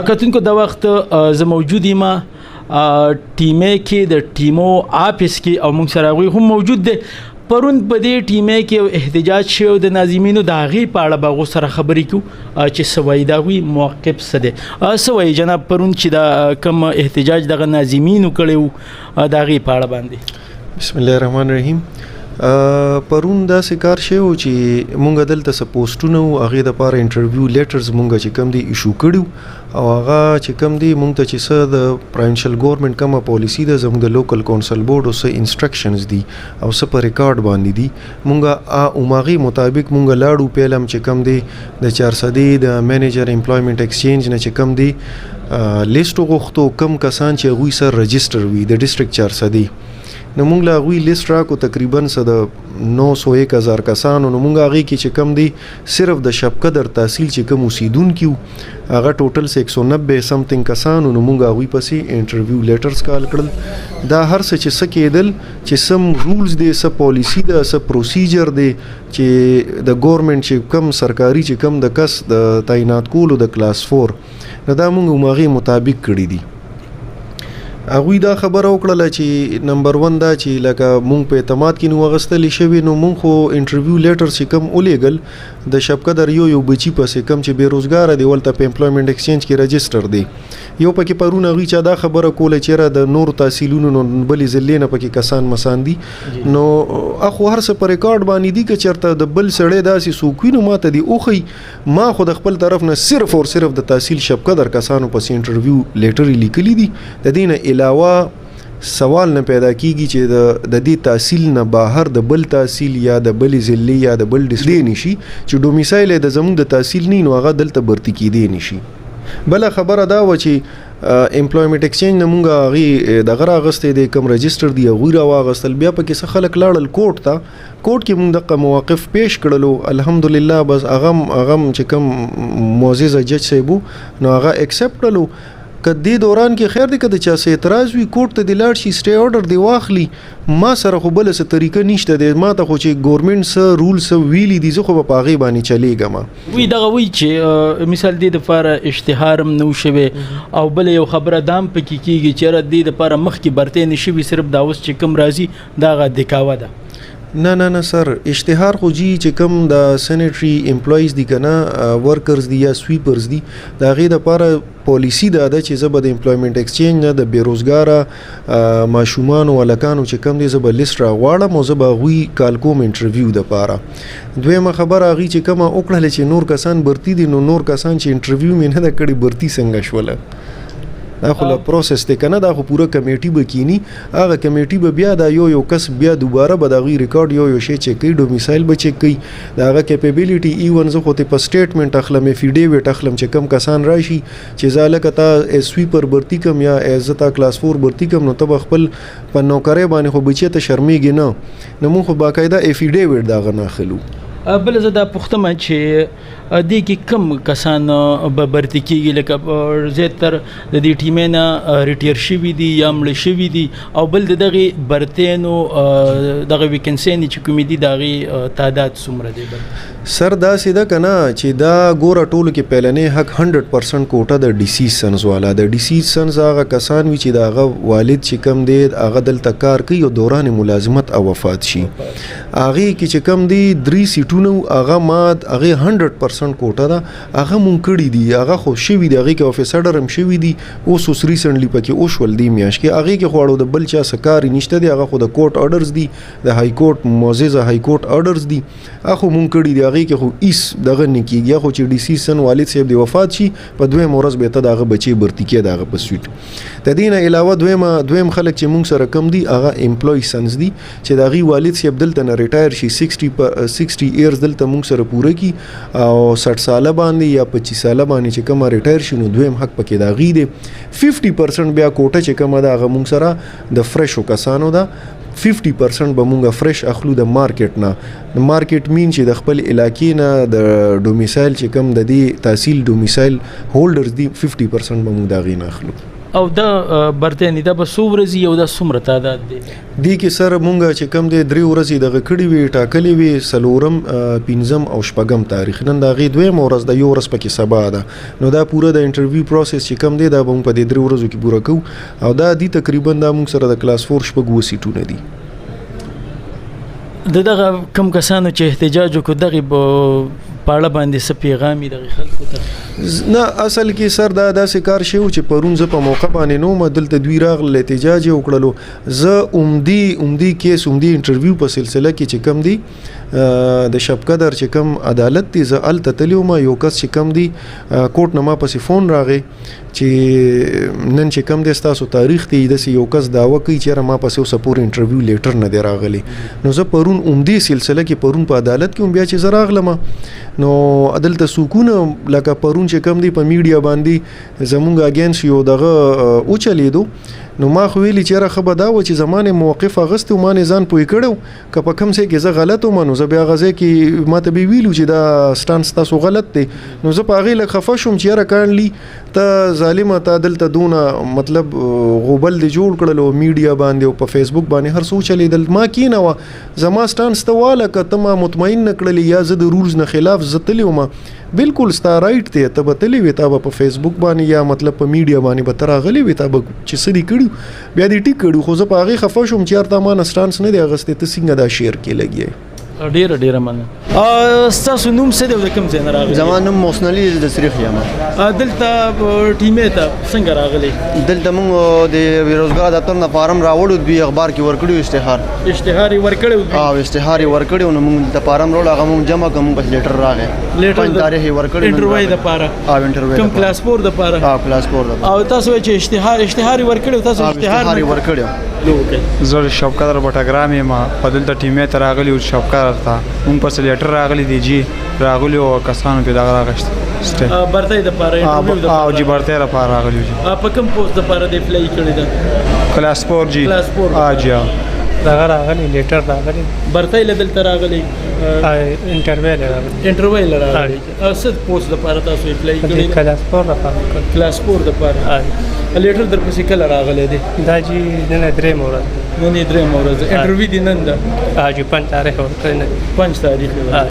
کتونکو د وخت زه موجود یم ټیمې کې د ټیمو آفس کې او موږ سره هغوی هم موجود دی. پرون په دې ټیمې کې یو احتجاج شوی د ناظمینو د هغې په اړه به هغو سره خبرې کوو چې څه وایي د هغوی موقف څه دی. څه وایي جناب پرون چې د کوم احتجاج دغه ناظمینو کړی و د هغې په اړه باندې؟ بسم الله الرحمن الرحیم. پرون داسې کار شوی و چې مونږ دلته څه پوسټونه و هغې دپاره انټرویو لیټرز مونږ چې کوم دی ایشو کړي او هغه چې کوم دی مونږ ته چې څه د پروینشل ګورنمنټ کومه پالیسي ده زموږ د لوکل کونسل بورډ او څه انسټرکشنز دي او څه په ریکارډ باندې دي مونږ هماغې مطابق مونږ لاړو پیلم چې کوم دی د 400 د منیجر امپلایمنټ ایکسچینج نه چې کوم دی لیست وغوښتو کم کسان چې هغوی سره رجسټر وي د ډسټرکټ 400 نو مونږ له هغوی لیست راکو تقریبا څه د 900,000 کسانو. نو مونږ هغې کې چې کم دی صرف د شب قدر تحصیل چې کوم اوسیدونکي وو هغه ټوټل 190 سمثینګ کسانو. نو مونږ هغوی پسې انټرویو لیټرز کال کړل. دا هر څه چې څه کېدل چې سم رولز دی څه پالیسي ده څه پروسیجر دی چې د ګورنمنټ چې کم سرکاري چې کم د کس د تعینات کولو د کلاس 4 نو دا مونږ هماغې مطابق کړي دي. هغوی دا خبره وکړله چې نمبر 1 دا چې لکه مونږ په اعتماد کې نو اغستلی شوي نو مونږ خو انټرویو لیټر چې کم ولیږل د شب قدر یو بچي پسې کم چې بېروزګاره دی ولته په امپلایمنټ ایکسچینج کې رجسټر دی یو پکې پرون هغوی چا دا خبره کوله چېرې د نورو تحصیلونو نو بلې ضلعې نه پکې کسان مسان دي نو اخو هر څه په ریکارډ باندې دي که چېرته د بل سړی داسې څوک وي نو ما ته دي وښیي ما خو د خپل طرف نه صرف او صرف د تحصیل شب قدر کسانو پسې انټرویو لیټر یې لیکلي دي. د دې نه علاوه سوال نه پیدا کیږي چې د دې تحصیل نه بهر د بل تحصیل یا د بلې ضلعې یا د بل ډسټرکټ نشي چې ډومیسایل د زموږ د تحصیل نه نو هغه دلته برتی کیدی نشي. بل خبره دا و چې امپلایمنټ ایکسچینج نه مونږ هغې دغه راغستی دی کوم رجسټر دی هغوی راواغستل بیا پکې څه خلک لاړل کوټ ته کوټ کې مونږ دغه مواقف پیش کړلو الحمدلله بس هغه چې کوم معزز جج صاحب نو هغه اکسپټ کړلو. که دې دوران کې خیر دی که د چا څه اعتراض وي کوټ ته دې لاړ شي سټې آرډر دې واخلي ما سره خو بله څه طریقه نشته دی ما ته خو چې ګورنمنټ څه رول څه ویلي دي زه خو به په هغې باندې چلیږم. وی دغه وی چې مثال دې دپاره اشتهار هم نه و شوی او بله یو خبره دا هم پکې کېږي چې دې دپاره مخکې برتې نه شوي صرف دا اوس چې کوم راځي دا هغه دکاوه ده. نه سر اشتهار خو جی چې کوم د سینیټري امپلایز دي که نه ورکرز دي یا سویپرز دي د هغې دپاره پالیسي دا ده چې زه به د امپلایمنټ ایکسچینج نه د بېروزګاره ماشومانو هلکانو چې کوم دی زه به لیست راغواړم او زه به هغوی کال کوم انټرویو دپاره. دویمه خبره هغوی چې کومه وکړله چې نور کسان برتی دي نو نور کسان چې انټرویو مې نه ده کړې برتی څنګه شوله دا خو له پروسس دی که نه دا خو پوره کمیټي به کینی هغه کمیټي به بیا دا یو کس بیا دوباره به د هغوی ریکارډ یو شی چیک کوي ډومیسایل به چیک کوي د هغه کیپیبلیټي ایون زه خو ته په سټیټمنټ اخلم افیډیویټ اخلم چې کم کسان راشي چې زه هلکه تا ایز سویپر برتی کم یا ایز زه تا کلاس 4 برتی کم نو ته به خپل په نوکرۍ باندې خو بچی ته شرمیږي نه نو مونږ خو باقاعده افیډیویټ د هغه نه اخلو. بل زه دا پوښتمه چې دې کې کم کسان به برتی کېږي لکه زیاتر د دې ټیمې نه ریټیر شوي دي یا مړه شوي دي او بل د دغې برتینو دغه ویکنسۍ چې کومې دي د هغې تعداد څومره دی؟ سر داسې ده که نه چې دا ګوره ټولو کې پیلنی حق 100% کوټه د ډیسیز سنز والا د ډیسیز سنز هغه کسان وي چې د هغه والد چې کم دی هغه دلته کار کوي او دوران ملازمت او وفات شي هغې کې چې کم دی 3 سیټونه هغه ما هغې 100% کوټه ده هغه مونږ کړي دي هغه خو شوي دي هغې کې افیس اډر هم شوي دي اوس ریسنټلی پکې وشول دې میاشت کې هغې کې خو اړو د بل چا څه کار یې نشته دی هغه خو د کوټ اډرز دي د های کوټ معززه های کوټ اډرز دي هغه خو مونږ کړي دي هغې کې خو هیڅ دغه نه کېږي خو چې ډي سی سن والد صاحب دی وفات شي په دویم ورځ به ته د هغه بچی برتی کې د هغه په سویټ د دې نه علاوه دویم خلک چې مونږ سره کم دي هغه امپلوی سنز دي چې د هغې والد صاحب دلته نه ریټایر شي 60 ایرز دلته مونږ سره پوره کي او 60 ساله باندې یا 25 ساله باندې چې کومه ریټایر شي نو دویم حق پکې د هغې دی 50% بیا کوټه چې کومه ده هغه مونږ سره د فرشو کسانو ده 50% به مونږه فرش اخلو د مارکیټ نه د مارکیټ مین چې د خپل علاقې نه د ډومیسایل چې کوم د دې تحصیل ډومیسایل هولډرز دي 50% به مونږ د هغې نه اخلو. او دا برتانی دا به څو ورځې او دا څومره تعداد دی دی کې سره مونږ چې کم دی 3 ورځې دغه کړي وي ټاکلې وي سلورم پنځم او شپږم تاریخ نن د هغې دویم ورځ د یو ورځ پکې سبا ده نو دا پوره د انټرویو پروسس چې کم دی دا به مونږ په دې 3 ورځو کې پوره کوو او دا دی تقریبا دا مونږ سره د کلاس 4 شپږ سیټونه دي دغه کم کسانو چې احتجاج وکړو دغه پاړه باندې څه پیغامي دغه خلکو ته نه اصل کې سر دا داسې کار شی و چې پرون زه په موقع باندې نوم دلته دوی راغله احتجاج یې وکړلو زه عمدي کیس عمدي انټرویو په سلسله کې چې کم دی د شب قدر چې کم عدالت دی زه هلته تللی وم یو کس چې کم دی کوټ نه ما پسې فون راغی چې نن چې کم دی ستاسو تاریخ دی داسې یو کس دعوه کوي چېرې ما پسې اوسه پورې انټرویو لیټر نه دی راغلی نو زه پرون عمدي سلسله کې پرون په عدالت کې هم بیا چې زه راغلم نو دلته سکونه لکه پرون چې کم دی په میډیا باندې زمونږ اګینس یو دغه وچلیدو نو ما خو ویلي چېرې ښه به دا و چې زمانې موقف اغوستی و ما نه ځان پوه کړی که په کوم ځای کې زه غلط وم نو زه بیا هغه ځای کې ما ته به ویلو چې دا سټانس تاسو غلط دی نو زه په هغې لږ خفه شوم چې یاره کاڼلي ته ظالمه ته دلته دونه مطلب غوبل دې جوړ کړل او میډیا باندې او په فیسبوک باندې هر څه وچلېدل ما کېنوه زما سټانس ته واله که ته ما مطمئن نه کړلې یا زه د رولز نه خلاف زه تللی وم بالکل ستا رایټ دی ته به تللی وې تا به په فیسبوک باندې یا مطلب په میډیا باندې به ته راغلی وې تا به چې څه دې کړي بیا دې ټیک کړي خو زه په هغې خفه شوم چې یار تا ما نه سټانس نه دی اخیستی ته څنګه دا شیر کې لګیې ډیره مننه ستاسو نوم څه دی او د کوم ځای نه راغلی زما نوم محسن علي د سریخ یم دلته ټیمې ته څنګه راغلی دلته موږ د بیروزګار دفتر نه فارم راوړو دوی اخبار کې ورکړي اشتهار یې ورکړی او اشتهار یې ورکړی نو موږ د فارم راوړو هغه موږ جمع کوم بس لیټر راغی لیټر تاریخ یې ورکړی انټرویو دپاره او انټرویو کوم کلاس 4 دپاره کلاس 4 دپاره او تاسو چې اشتهار یې ورکړی تاسو اشتهار یې ورکړی زه شوقدر بټګرام یم په دلته ټیمې ته راغلی او شوقدر ته مونږ پسې لیټر راغلی دی جی راغلی او کسانو کې دغه راغشته برتۍ دپاره او جی برتۍ دپاره راغلی جی په کوم پوسټ دپاره دی اپلای کړی ده کلاس 4 جی کلاس 4 جی دغه راغلی لیټر راغلی برتۍ له دلته راغلی انټرویو راغلی څه پوسټ دپاره تاسو اپلای کړی کلاس 4 دپاره کلاس 4 دپاره لیټر در پسې کله راغلی دی دا جی نن درېیمه ورځ نن یې درېیمه ورځ انټرویو دی نن ده جی 5 تاریخ ورکړی 5 تاریخ